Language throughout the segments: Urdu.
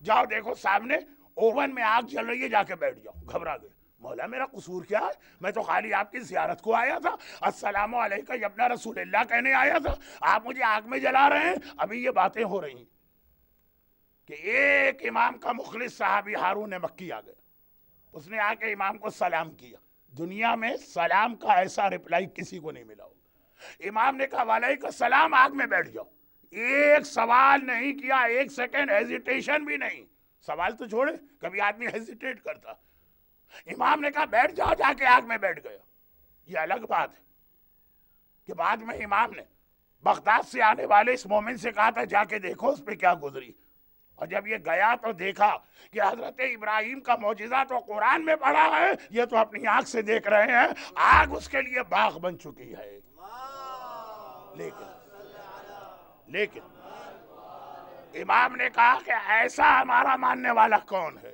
جاؤ دیکھو سامنے اوون میں آگ جل رہی ہے، جا کے بیٹھ جاؤ. گھبرا گئے. مولا میرا قصور کیا ہے؟ میں تو خالی آپ کی زیارت کو آیا تھا، السلام علیکم یا ابن رسول اللہ کہنے آیا تھا، آپ مجھے آگ میں جلا رہے ہیں. ابھی یہ باتیں ہو رہی ہیں کہ ایک امام کا مخلص صحابی ہارون مکی آ گیا. اس نے آ کے امام کو سلام کیا. دنیا میں سلام کا ایسا رپلائی کسی کو نہیں ملا ہوگا. امام نے کہا وعلیکم السلام، آگ میں بیٹھ جاؤ. ایک سوال نہیں کیا، ایک سیکنڈ ہیزیٹیشن بھی نہیں. سوال تو چھوڑے، کبھی آدمی ہیزیٹیٹ کرتا. امام نے کہا بیٹھ جاؤ، جا کے آگ میں بیٹھ گیا. یہ الگ بات ہے کہ بعد میں امام نے بغداد سے آنے والے اس مومن سے کہا تھا جا کے دیکھو اس پہ کیا گزری. اور جب یہ گیا تو دیکھا کہ حضرت ابراہیم کا معجزہ تو قرآن میں پڑھا ہے، یہ تو اپنی آنکھ سے دیکھ رہے ہیں. آگ اس کے لیے باغ بن چکی ہے. لیکن امام نے کہا کہ ایسا ہمارا ماننے والا کون ہے؟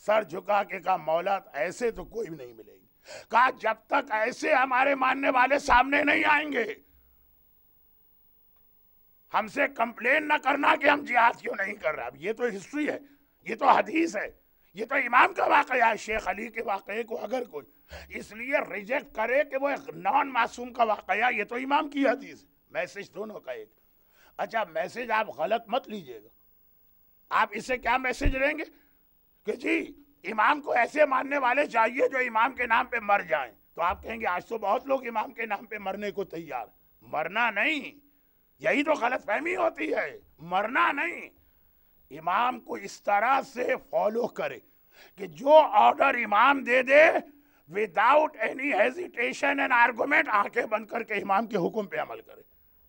سر جھکا کے کہا مولا ایسے تو کوئی نہیں ملے گی. کہا جب تک ایسے ہمارے ماننے والے سامنے نہیں آئیں گے ہم سے کمپلین نہ کرنا کہ ہم جہاد کیوں نہیں کر رہے. اب یہ تو ہسٹری ہے، یہ تو حدیث ہے، یہ تو امام کا واقعہ ہے. شیخ علی کے واقعے کو اگر کوئی اس لیے ریجیکٹ کرے کہ وہ ایک نان معصوم کا واقعہ، یہ تو امام کی حدیث ہے. میسج دونوں کا ایک. اچھا میسج آپ غلط مت لیجئے گا. آپ اسے کیا میسج لیں گے کہ جی امام کو ایسے ماننے والے چاہیے جو امام کے نام پہ مر جائیں. تو آپ کہیں گے آج تو بہت لوگ امام کے نام پہ مرنے کو تیار. مرنا نہیں، یہی تو غلط فہمی ہوتی ہے. مرنا نہیں، امام کو اس طرح سے فالو کرے کہ جو آرڈر امام دے دے without any hesitation and argument آنکھیں بند کر کے امام کے حکم پہ عمل کرے.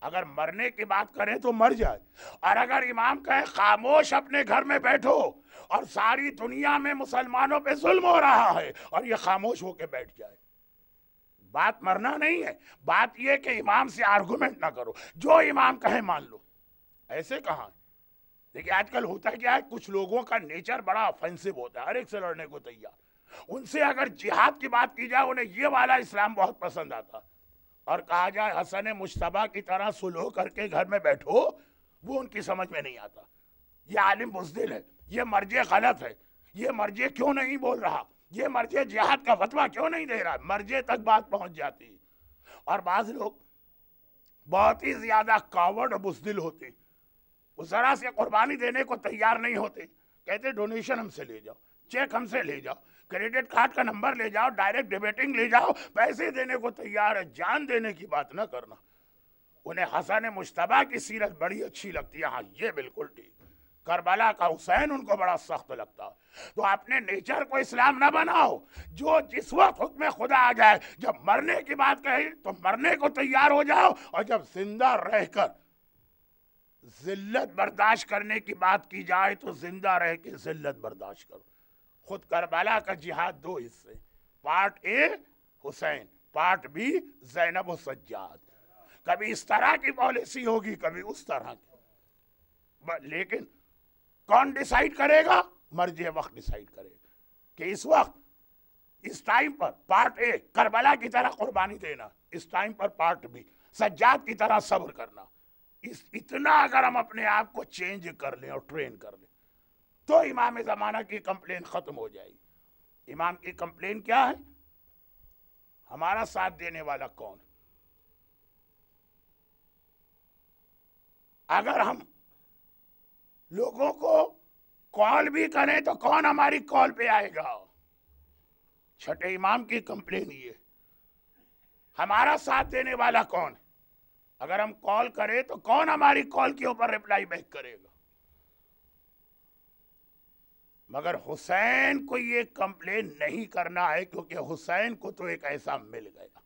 اگر مرنے کی بات کرے تو مر جائے، اور اگر امام کہے خاموش اپنے گھر میں بیٹھو اور ساری دنیا میں مسلمانوں پہ ظلم ہو رہا ہے، اور یہ خاموش ہو کے بیٹھ جائے. بات مرنا نہیں ہے، بات یہ کہ امام سے آرگومنٹ نہ کرو، جو امام کہے مان لو. ایسے کہاں؟ دیکھیں آج کل ہوتا کیا ہے، کچھ لوگوں کا نیچر بڑا آفینسو ہوتا ہے، ہر ایک سے لڑنے کو تیار. ان سے اگر جہاد کی بات کی جائے انہیں یہ والا اسلام بہت پسند آتا، اور کہا جائے حسن مجتبیٰ کی طرح سلو کر کے گھر میں بیٹھو، وہ ان کی سمجھ میں نہیں آتا. یہ عالم بزدل ہے، یہ مرجع غلط ہے، یہ مرجع کیوں نہیں بول رہا، یہ مرجع جہاد کا فتویٰ کیوں نہیں دے رہا. مرجع تک بات پہنچ جاتی. اور بعض لوگ بہت ہی زیادہ کاورڈ اور بزدل ہوتے، وہ ذرا سے قربانی دینے کو تیار نہیں ہوتے. کہتے ڈونیشن ہم سے لے جاؤ، چیک ہم سے لے جاؤ، کریڈٹ کارڈ کا نمبر لے جاؤ، ڈائریکٹ ڈیبیٹنگ لے جاؤ، پیسے دینے کو تیار ہے، جان دینے کی بات نہ کرنا. انہیں حسن مجتبیٰ کی سیرت بڑی اچھی لگتی ہے، ہاں یہ بالکل ٹھیک. کربلا کا حسین ان کو بڑا سخت لگتا. تو اپنے نیچر کو اسلام نہ بناؤ. جو جس وقت حکم خدا آ جائے، جب مرنے کی بات کہی تو مرنے کو تیار ہو جاؤ، اور جب زندہ رہ کر ذلت برداشت کرنے کی بات کی جائے تو زندہ رہ کے ذلت برداشت کرو. خود کربلا کا جہاد دو حصے، part A Hussain, part B Zainab و سجاد. کبھی اس طرح کی پالیسی ہوگی، کبھی اس طرح کی. لیکن کون ڈیسائیڈ کرے گا؟ مرجع وقت ڈیسائیڈ کرے گا کہ اس وقت اس ٹائم پر پارٹ اے کربلا کی طرح قربانی دینا، اس ٹائم پر پارٹ بی سجاد کی طرح صبر کرنا. اتنا اگر ہم اپنے آپ کو چینج کر لیں اور ٹرین کر لیں تو امام زمانہ کی کمپلین ختم ہو جائے گی. امام کی کمپلین کیا ہے؟ ہمارا ساتھ دینے والا کون؟ اگر ہم لوگوں کو کال بھی کریں تو کون ہماری کال پہ آئے گا؟ چھٹے امام کی کمپلین یہ، ہمارا ساتھ دینے والا کون؟ اگر ہم کال کریں تو کون ہماری کال کے اوپر ریپلائی بیک کرے گا؟ مگر حسین کو یہ کمپلین نہیں کرنا ہے، کیونکہ حسین کو تو ایک ایسا مل گیا.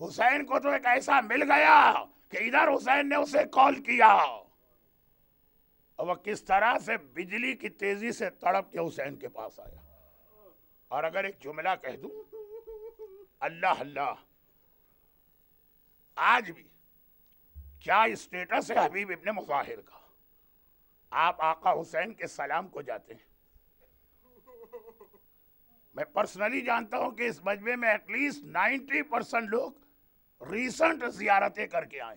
حسین کو تو ایک ایسا مل گیا کہ ادھر حسین نے اسے کال کیا، اور وہ کس طرح سے بجلی کی تیزی سے تڑپ کے حسین کے پاس آیا. اور اگر ایک جملہ کہہ دوں، اللہ اللہ، آج بھی کیا اسٹیٹس ہے حبیب ابن مظاہر کا؟ آپ آقا حسین کے سلام کو جاتے ہیں. میں پرسنلی جانتا ہوں کہ اس مجمع میں ایٹ لیسٹ 90% لوگ ریسنٹ زیارتیں کر کے آئے.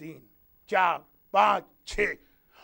3, 4, 5, 6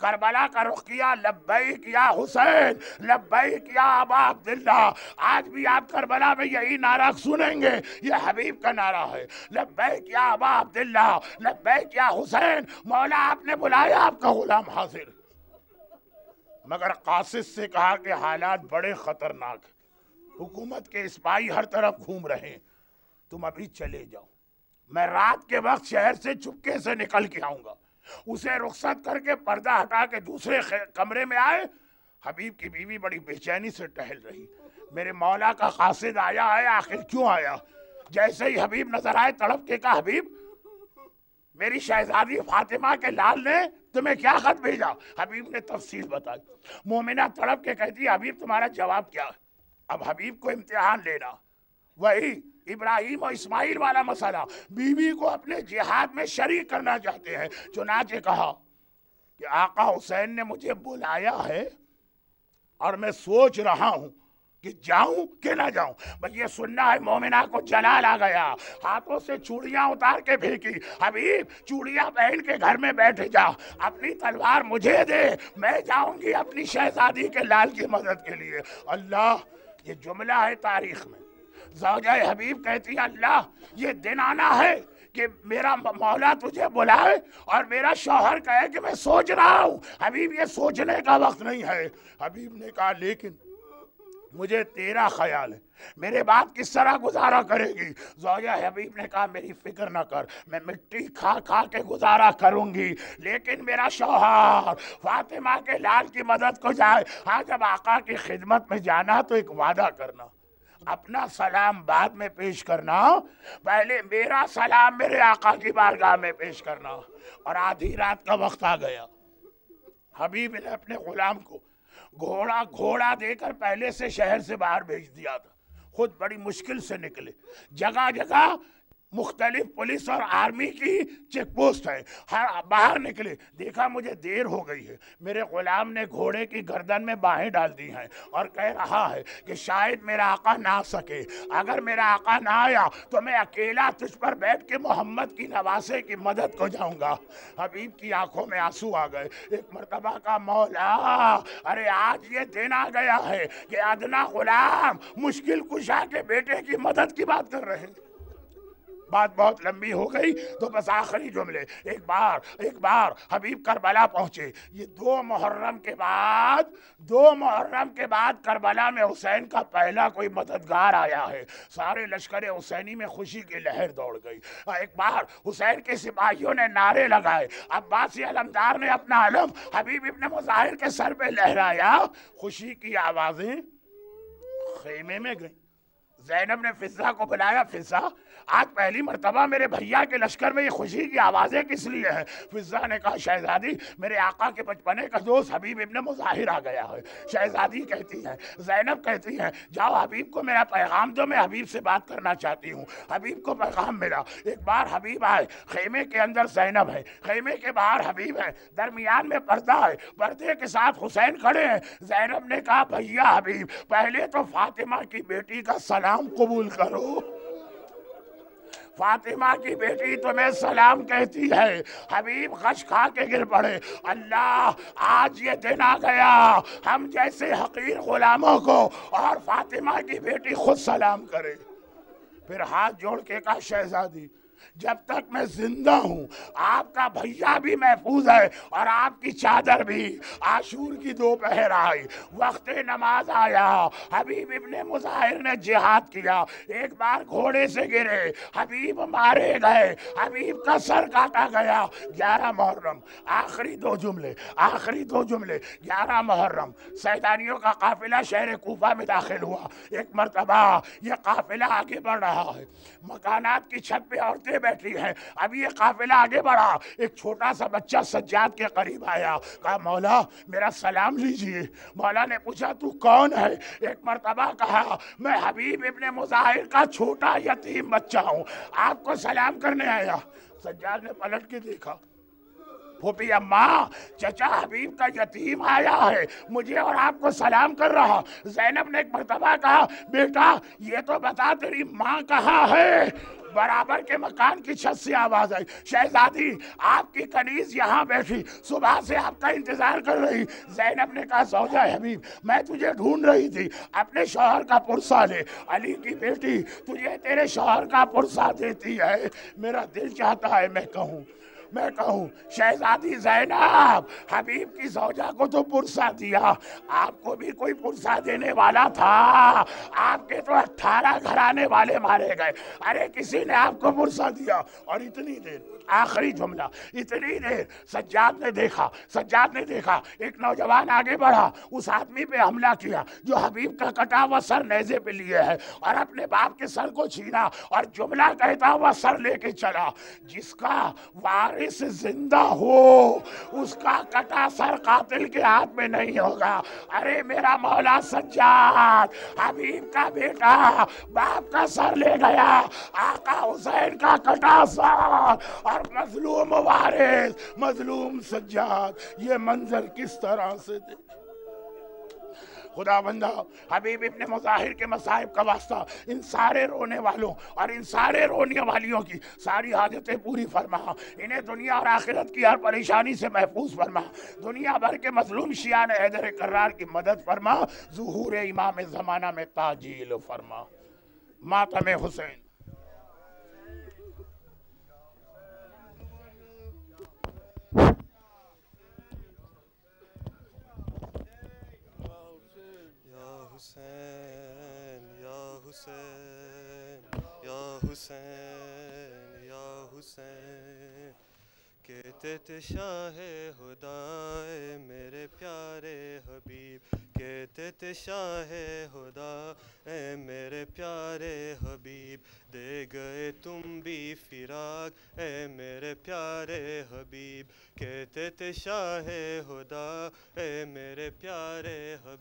کربلا کا رخ کیا، لبیک یا حسین، لبیک یا ابا عبداللہ. آج بھی آپ کربلا میں یہی نعرہ سنیں گے، یہ حبیب کا نعرہ ہے، لبیک یا ابا عبداللہ، لبیک یا حسین. مولا آپ نے بلایا، آپ کا غلام حاضر. مگر قاصد سے کہا کہ حالات بڑے خطرناک ہیں، حکومت کے اسپائی ہر طرف گھوم رہے ہیں، تم ابھی چلے جاؤ، میں رات کے وقت شہر سے چپکے سے نکل کے آؤں گا. اسے رخصت کر کے پردہ ہٹا کے دوسرے کمرے میں آئے. حبیب کی بیوی بڑی بے چینی سے ٹہل رہی. میرے مولا کا قاصد آیا ہے، آخر کیوں آیا؟ جیسے ہی حبیب نظر آئے تڑپ کے کہا، حبیب میری شہزادی فاطمہ کے لال نے تمہیں کیا خط بھیجا؟ حبیب نے تفصیل بتائی. مومنہ تڑپ کے کہتی، حبیب تمہارا جواب کیا ہے؟ اب حبیب کو امتحان لینا، وہی ابراہیم اور اسماعیل والا مسئلہ، بیوی کو اپنے جہاد میں شریک کرنا چاہتے ہیں. چنانچہ کہا کہ آقا حسین نے مجھے بلایا ہے اور میں سوچ رہا ہوں کہ جاؤں کہ نہ جاؤں. بس یہ سننا ہے. مومنہ کو جلال آ گیا، ہاتھوں سے چوڑیاں اتار کے پھینکی. حبیب چوڑیاں پہن کے گھر میں بیٹھ جا، اپنی تلوار مجھے دے، میں جاؤں گی اپنی شہزادی کے لال کی مدد کے لیے. اللہ، یہ جملہ ہے تاریخ میں. زوجہ حبیب کہتی ہے، اللہ یہ دن آنا ہے کہ میرا مولا تجھے بلائے اور میرا شوہر کہے کہ میں سوچ رہا ہوں. حبیب یہ سوچنے کا وقت نہیں ہے. حبیب نے کہا، لیکن مجھے تیرا خیال ہے، میرے بعد کس طرح گزارا کرے گی؟ زوجہ حبیب نے کہا، میری فکر نہ کر، میں مٹی کھا کھا کے گزارا کروں گی، لیکن میرا شوہر فاطمہ کے لال کی مدد کو جائے. ہاں، جب آقا کی خدمت میں جانا تو ایک وعدہ کرنا، اپنا سلام بعد میں پیش کرنا، پہلے میرا سلام میرے آقا کی بارگاہ میں پیش کرنا. اور آدھی رات کا وقت آ گیا. حبیب نے اپنے غلام کو گھوڑا دے کر پہلے سے شہر سے باہر بھیج دیا تھا. خود بڑی مشکل سے نکلے. جگہ جگہ مختلف پولیس اور آرمی کی چیک پوسٹ ہے. باہر نکلے، دیکھا مجھے دیر ہو گئی ہے. میرے غلام نے گھوڑے کی گردن میں باہیں ڈال دی ہیں اور کہہ رہا ہے کہ شاید میرا آقا نہ آ سکے. اگر میرا آقا نہ آیا تو میں اکیلا تجھ پر بیٹھ کے محمد کی نواسے کی مدد کو جاؤں گا. حبیب کی آنکھوں میں آنسو آ گئے. ایک مرتبہ کا، مولا ارے آج یہ دن آ گیا ہے کہ ادنا غلام مشکل کشا کے بیٹے کی مدد کی بات کر رہے ہیں. بات بہت لمبی ہو گئی تو بس آخری جملے. ایک بار حبیب کربلا پہنچے. یہ 2 محرم کے بعد کربلا میں حسین کا پہلا کوئی مددگار آیا ہے. سارے لشکر حسینی میں خوشی کی لہر دوڑ گئی. ایک بار حسین کے سپاہیوں نے نعرے لگائے، عباسی علمدار نے اپنا علم حبیب ابن مظاہر کے سر پہ لہرایا. خوشی کی آوازیں خیمے میں گئیں. زینب نے فضہ کو بلایا، فضہ آج پہلی مرتبہ میرے بھیا کے لشکر میں یہ خوشی کی آوازیں کس لیے ہیں؟ فضہ نے کہا، شہزادی میرے آقا کے بچپنے کا دوست حبیب ابن مظاہر آ گیا ہے. شہزادی کہتی ہے، زینب کہتی ہے، جاؤ حبیب کو میرا پیغام دو، میں حبیب سے بات کرنا چاہتی ہوں. حبیب کو پیغام ملا. ایک بار حبیب آئے، خیمے کے اندر زینب ہے، خیمے کے باہر حبیب ہے، درمیان میں پردہ ہے، پردے کے ساتھ حسین کھڑے ہیں. زینب نے کہا، بھیا حبیب پہلے تو فاطمہ کی بیٹی کا سلام قبول کرو. فاطمہ کی بیٹی تمہیں سلام کہتی ہے. حبیب غش کھا کے گر پڑے. اللہ، آج یہ دن آ گیا ہم جیسے حقیر غلاموں کو اور فاطمہ کی بیٹی خود سلام کرے. پھر ہاتھ جوڑ کے کہا، شہزادی جب تک میں زندہ ہوں آپ کا بھیا بھی محفوظ ہے اور آپ کی چادر بھی. عاشور کی دوپہر آئی، وقت نماز آیا. حبیب ابن مظاہر نے جہاد کیا. ایک بار گھوڑے سے گرے، حبیب مارے گئے، حبیب کا سر کاٹا گیا. 11 محرم، آخری دو جملے. 11 محرم سیدانیوں کا قافلہ شہر کوفہ میں داخل ہوا. ایک مرتبہ یہ قافلہ آگے بڑھ رہا ہے، مکانات کی چھت پہ عورتیں بیٹھی ہیں. ابھی یہ قافلہ آگے بڑھا، ایک چھوٹا سا بچہ سجاد کے قریب آیا. کہا، مولا میرا سلام لیجئے. مولا نے پوچھا، تو کون ہے؟ ایک مرتبہ کہا، میں حبیب ابن مظاہر کا چھوٹا یتیم بچہ ہوں، آپ کو سلام کرنے آیا. سجاد نے پلٹ کے دیکھا، پھوپھی اماں چچا حبیب کا یتیم آیا ہے مجھے اور آپ کو سلام کر رہا. زینب نے ایک مرتبہ کہا بیٹا یہ تو بتا تیری ماں کہاں ہے. برابر کے مکان کی چھت سے آواز آئی شہزادی آپ کی کنیز یہاں بیٹھی صبح سے آپ کا انتظار کر رہی. زینب نے کہا زوجہ حبیب میں تجھے ڈھونڈ رہی تھی اپنے شوہر کا پرسہ لے. علی کی بیٹی تجھے تیرے شوہر کا پرسہ دیتی ہے. میرا دل چاہتا ہے میں کہوں شہزادی زینب حبیب کی زوجہ کو تو پرسہ دیا آپ کو بھی کوئی پرسہ دینے والا تھا. آپ کے تو 18 گھرانے والے مارے گئے ارے کسی نے آپ کو پرسہ دیا. اور اتنی دیر آخری جملہ اتنی دیر سجاد نے دیکھا ایک نوجوان آگے بڑھا اس آدمی پہ حملہ کیا جو حبیب کا کٹا ہوا سر نیزے پہ لیے ہے اور اپنے باپ کے سر کو چھینا اور جملہ کہتا ہوا سر لے کے چلا جس کا وارث زندہ ہو اس کا کٹا سر قاتل کے ہاتھ میں نہیں ہوگا. ارے میرا مولا سجاد حبیب کا بیٹا باپ کا سر لے گیا آقا حسین کا کٹا سر اور مظلوم وارث مظلوم سجاد. یہ منظر کس طرح سے دے خدا بندہ حبیب ابن مظاہر کے مصائب کا واسطہ ان سارے رونے والوں اور ان سارے رونے والیوں کی ساری حاجتیں پوری فرما. انہیں دنیا اور آخرت کی ہر پریشانی سے محفوظ فرما. دنیا بھر کے مظلوم شیعان حیدر کرار کی مدد فرما. ظہور امام زمانہ میں تاجیل فرما. ماتم حسین. حسین یا حسین یا حسین یا حسین کہتے تھے شاہ خدا میرے پیارے حبیب کہتے تھے شاہ خدا اے میرے پیارے حبیب دے گئے تم بھی فراق اے میرے پیارے حبیب کہتے تھے شاہ خدا اے میرے پیارے حبیب